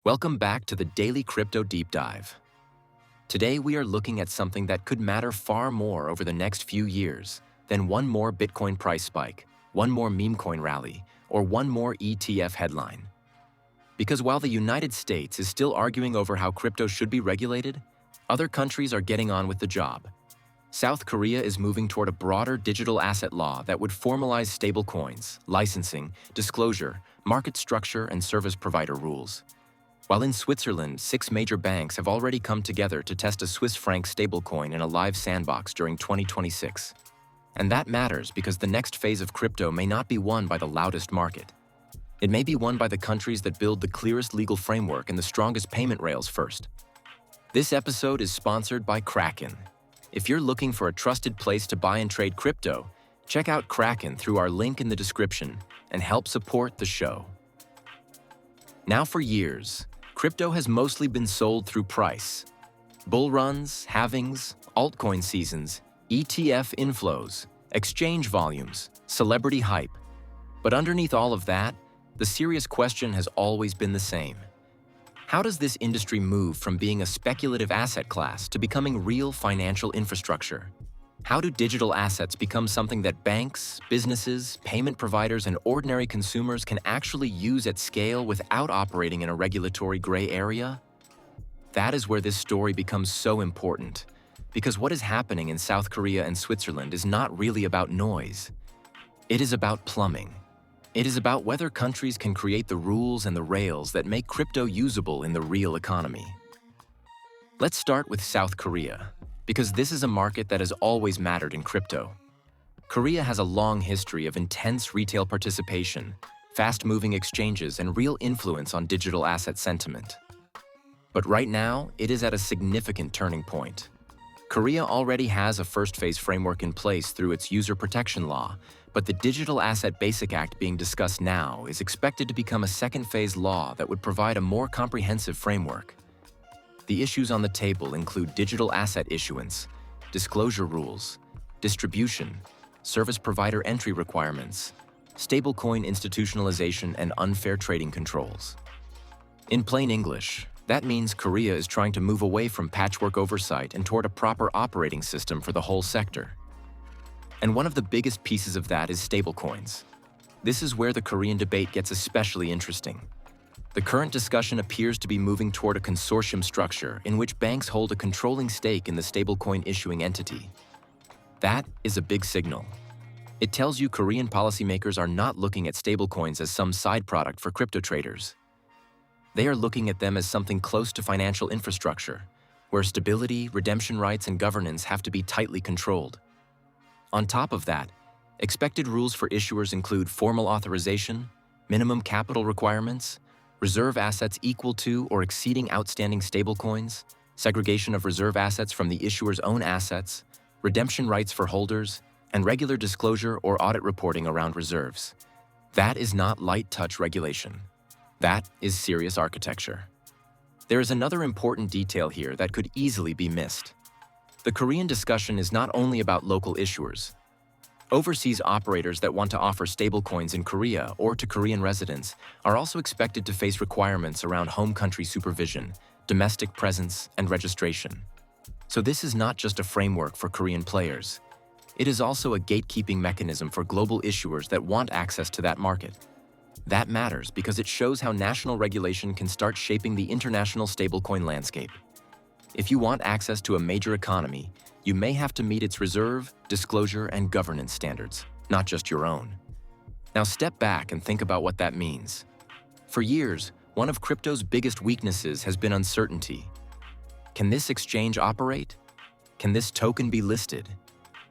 Welcome back to the Daily Crypto Deep Dive. Today we are looking at something that could matter far more over the next few years than one more Bitcoin price spike, one more meme coin rally, or one more ETF headline. Because while the United States is still arguing over how crypto should be regulated, other countries are getting on with the job. South Korea is moving toward a broader digital asset law that would formalize stablecoins, licensing, disclosure, market structure, and service provider rules. While in Switzerland, 6 major banks have already come together to test a Swiss franc stablecoin in a live sandbox during 2026. And that matters because the next phase of crypto may not be won by the loudest market. It may be won by the countries that build the clearest legal framework and the strongest payment rails first. This episode is sponsored by Kraken. If you're looking for a trusted place to buy and trade crypto, check out Kraken through our link in the description and help support the show. Now for years, crypto has mostly been sold through price. Bull runs, halvings, altcoin seasons, ETF inflows, exchange volumes, celebrity hype. But underneath all of that, the serious question has always been the same. How does this industry move from being a speculative asset class to becoming real financial infrastructure? How do digital assets become something that banks, businesses, payment providers, and ordinary consumers can actually use at scale without operating in a regulatory gray area? That is where this story becomes so important, because what is happening in South Korea and Switzerland is not really about noise. It is about plumbing. It is about whether countries can create the rules and the rails that make crypto usable in the real economy. Let's start with South Korea, because this is a market that has always mattered in crypto. Korea has a long history of intense retail participation, fast-moving exchanges, and real influence on digital asset sentiment. But right now, it is at a significant turning point. Korea already has a first-phase framework in place through its user protection law, but the Digital Asset Basic Act being discussed now is expected to become a second-phase law that would provide a more comprehensive framework. The issues on the table include digital asset issuance, disclosure rules, distribution, service provider entry requirements, stablecoin institutionalization, and unfair trading controls. In plain English, that means Korea is trying to move away from patchwork oversight and toward a proper operating system for the whole sector. And one of the biggest pieces of that is stablecoins. This is where the Korean debate gets especially interesting. The current discussion appears to be moving toward a consortium structure in which banks hold a controlling stake in the stablecoin issuing entity. That is a big signal. It tells you Korean policymakers are not looking at stablecoins as some side product for crypto traders. They are looking at them as something close to financial infrastructure, where stability, redemption rights, and governance have to be tightly controlled. On top of that, expected rules for issuers include formal authorization, minimum capital requirements, reserve assets equal to or exceeding outstanding stablecoins, segregation of reserve assets from the issuer's own assets, redemption rights for holders, and regular disclosure or audit reporting around reserves. That is not light touch regulation. That is serious architecture. There is another important detail here that could easily be missed. The Korean discussion is not only about local issuers. Overseas operators that want to offer stablecoins in Korea or to Korean residents are also expected to face requirements around home country supervision, domestic presence, and registration. So this is not just a framework for Korean players. It is also a gatekeeping mechanism for global issuers that want access to that market. That matters because it shows how national regulation can start shaping the international stablecoin landscape. If you want access to a major economy, you may have to meet its reserve, disclosure, and governance standards, not just your own. Now step back and think about what that means. For years, one of crypto's biggest weaknesses has been uncertainty. Can this exchange operate? Can this token be listed?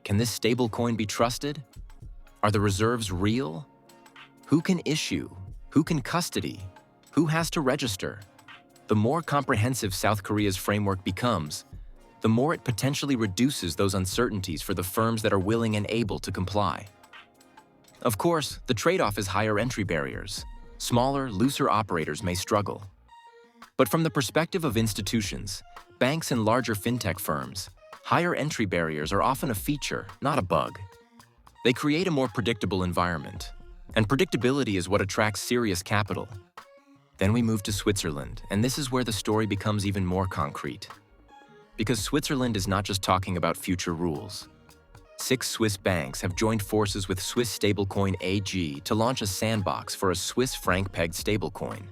Can this stablecoin be trusted? Are the reserves real? Who can issue? Who can custody? Who has to register? The more comprehensive South Korea's framework becomes, the more it potentially reduces those uncertainties for the firms that are willing and able to comply. Of course, the trade-off is higher entry barriers. Smaller, looser operators may struggle. But from the perspective of institutions, banks and larger fintech firms, higher entry barriers are often a feature, not a bug. They create a more predictable environment, and predictability is what attracts serious capital. Then we move to Switzerland, and this is where the story becomes even more concrete. Because Switzerland is not just talking about future rules. 6 Swiss banks have joined forces with Swiss stablecoin AG to launch a sandbox for a Swiss franc-pegged stablecoin.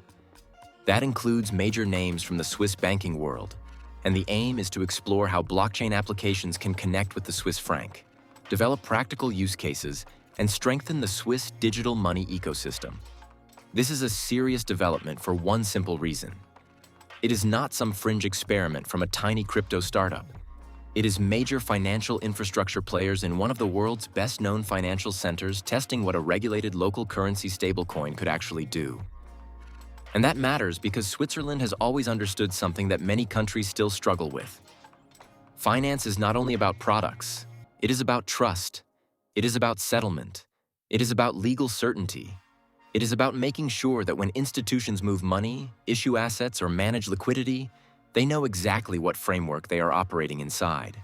That includes major names from the Swiss banking world, and the aim is to explore how blockchain applications can connect with the Swiss franc, develop practical use cases, and strengthen the Swiss digital money ecosystem. This is a serious development for one simple reason. It is not some fringe experiment from a tiny crypto startup. It is major financial infrastructure players in one of the world's best-known financial centers testing what a regulated local currency stablecoin could actually do. And that matters because Switzerland has always understood something that many countries still struggle with. Finance is not only about products, it is about trust, it is about settlement, it is about legal certainty. It is about making sure that when institutions move money, issue assets, or manage liquidity, they know exactly what framework they are operating inside.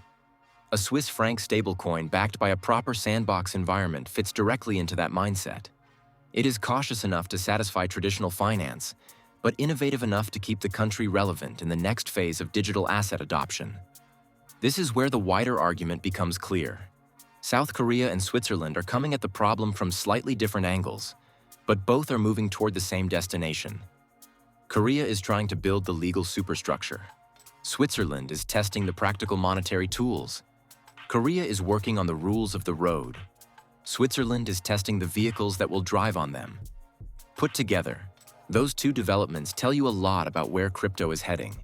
A Swiss franc stablecoin backed by a proper sandbox environment fits directly into that mindset. It is cautious enough to satisfy traditional finance, but innovative enough to keep the country relevant in the next phase of digital asset adoption. This is where the wider argument becomes clear. South Korea and Switzerland are coming at the problem from slightly different angles, but both are moving toward the same destination. Korea is trying to build the legal superstructure. Switzerland is testing the practical monetary tools. Korea is working on the rules of the road. Switzerland is testing the vehicles that will drive on them. Put together, those two developments tell you a lot about where crypto is heading.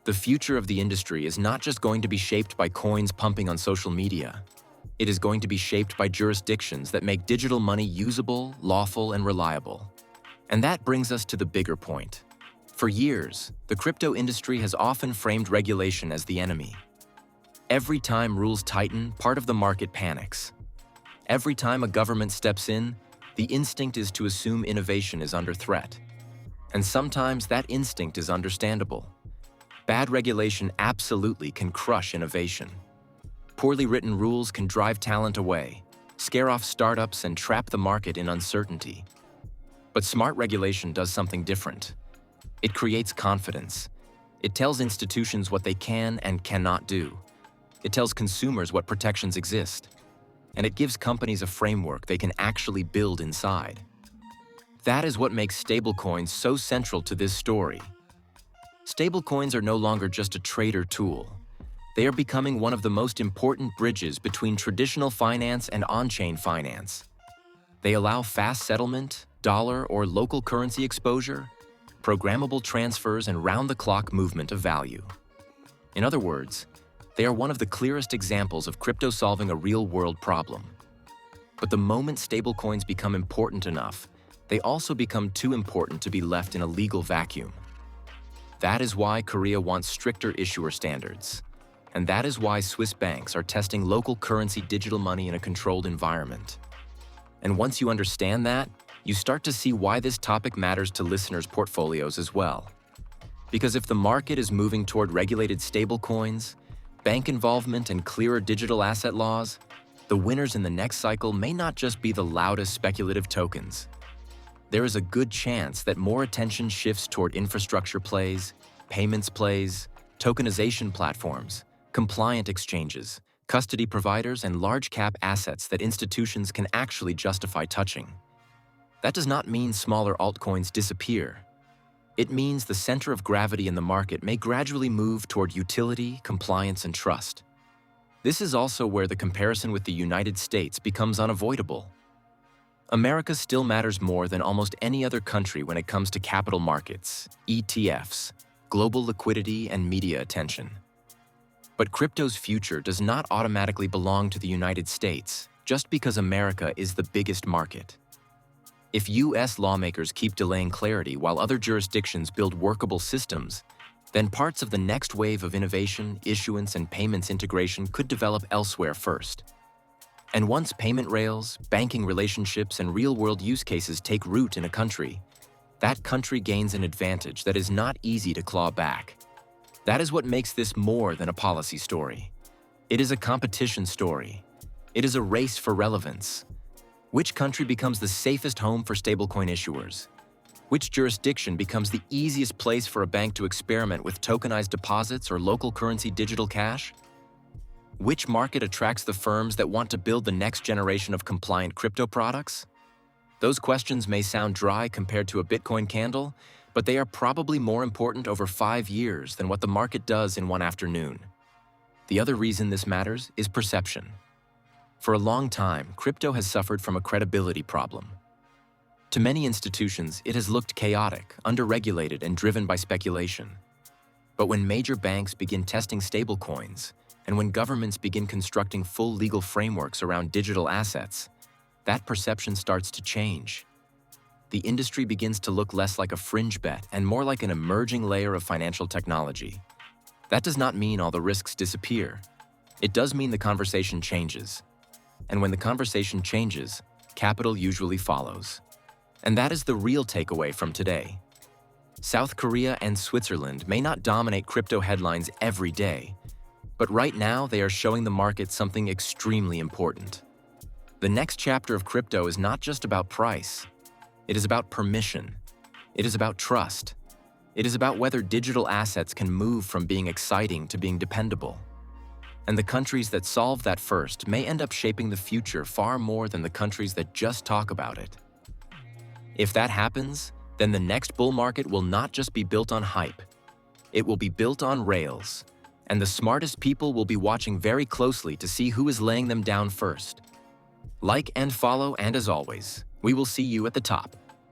The future of the industry is not just going to be shaped by coins pumping on social media. It is going to be shaped by jurisdictions that make digital money usable, lawful, and reliable. And that brings us to the bigger point. For years, the crypto industry has often framed regulation as the enemy. Every time rules tighten, part of the market panics. Every time a government steps in, the instinct is to assume innovation is under threat. And sometimes that instinct is understandable. Bad regulation absolutely can crush innovation. Poorly written rules can drive talent away, scare off startups, and trap the market in uncertainty. But smart regulation does something different. It creates confidence. It tells institutions what they can and cannot do. It tells consumers what protections exist. And it gives companies a framework they can actually build inside. That is what makes stablecoins so central to this story. Stablecoins are no longer just a trader tool. They are becoming one of the most important bridges between traditional finance and on-chain finance. They allow fast settlement, dollar or local currency exposure, programmable transfers, and round-the-clock movement of value. In other words, they are one of the clearest examples of crypto solving a real-world problem. But the moment stablecoins become important enough, they also become too important to be left in a legal vacuum. That is why Korea wants stricter issuer standards. And that is why Swiss banks are testing local currency digital money in a controlled environment. And once you understand that, you start to see why this topic matters to listeners' portfolios as well. Because if the market is moving toward regulated stablecoins, bank involvement, and clearer digital asset laws, the winners in the next cycle may not just be the loudest speculative tokens. There is a good chance that more attention shifts toward infrastructure plays, payments plays, tokenization platforms, compliant exchanges, custody providers, and large-cap assets that institutions can actually justify touching. That does not mean smaller altcoins disappear. It means the center of gravity in the market may gradually move toward utility, compliance, and trust. This is also where the comparison with the United States becomes unavoidable. America still matters more than almost any other country when it comes to capital markets, ETFs, global liquidity, and media attention. But crypto's future does not automatically belong to the United States just because America is the biggest market. If US lawmakers keep delaying clarity while other jurisdictions build workable systems, then parts of the next wave of innovation, issuance, and payments integration could develop elsewhere first. And once payment rails, banking relationships, and real-world use cases take root in a country, that country gains an advantage that is not easy to claw back. That is what makes this more than a policy story. It is a competition story. It is a race for relevance. Which country becomes the safest home for stablecoin issuers? Which jurisdiction becomes the easiest place for a bank to experiment with tokenized deposits or local currency digital cash? Which market attracts the firms that want to build the next generation of compliant crypto products? Those questions may sound dry compared to a Bitcoin candle, but they are probably more important over 5 years than what the market does in one afternoon. The other reason this matters is perception. For a long time, crypto has suffered from a credibility problem. To many institutions, it has looked chaotic, underregulated, and driven by speculation. But when major banks begin testing stablecoins, and when governments begin constructing full legal frameworks around digital assets, that perception starts to change. The industry begins to look less like a fringe bet and more like an emerging layer of financial technology. That does not mean all the risks disappear. It does mean the conversation changes. And when the conversation changes, capital usually follows. And that is the real takeaway from today. South Korea and Switzerland may not dominate crypto headlines every day, but right now they are showing the market something extremely important. The next chapter of crypto is not just about price. It is about permission. It is about trust. It is about whether digital assets can move from being exciting to being dependable. And the countries that solve that first may end up shaping the future far more than the countries that just talk about it. If that happens, then the next bull market will not just be built on hype. It will be built on rails. And the smartest people will be watching very closely to see who is laying them down first. Like and follow, and as always, we will see you at the top.